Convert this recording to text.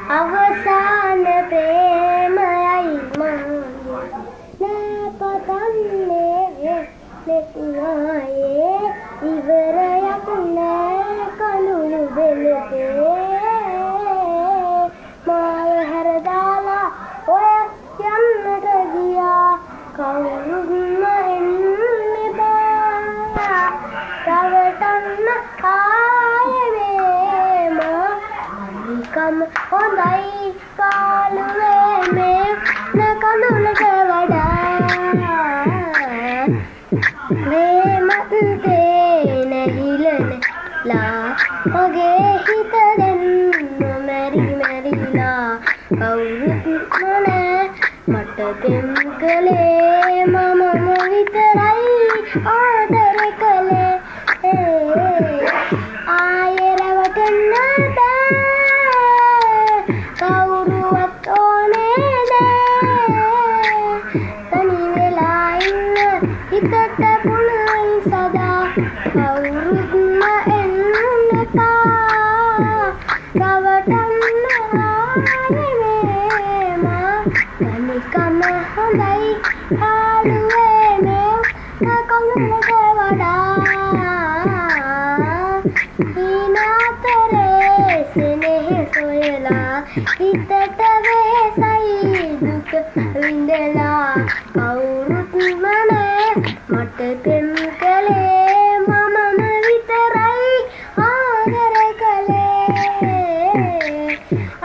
අවසාන ප්‍රේමයයි මගේ නැපතන්නේ නෙතුනායේ ඉවරයක් නෑ කඳුළු බෙලේ මාව හැරදාලා ඔය යන්නට ගියා කවුරුත්ම එන්නේ බෑ රවටන්න ආයේ මම හොඳයි කාලුවේ මේ නකඳුලට වඩා ප්‍රේමන්තේ නැහිලලා ඔගේ හිත දෙන්න මැරිලා කවුරුත් නෑ මට දෙම් කලේ මම විතරයි ආදර කලේ ආයෙ රැවටෙන්න බෑ කවුරුවත් ඕනේ නෑ තනි වෙලා ඉන්න හිතට පුළුවන් සදා කවුරුත්ම එන්න එපා රවටන්න ආයේ මා තනිකම හොඳයි ආලුවේ මේ කඳුලට වඩා හිනාතරේ සෙනෙහ සොයලා හිතට වේසයි දුක විඳලා කවුරුත්ම නෑ මට පෙම් කලේ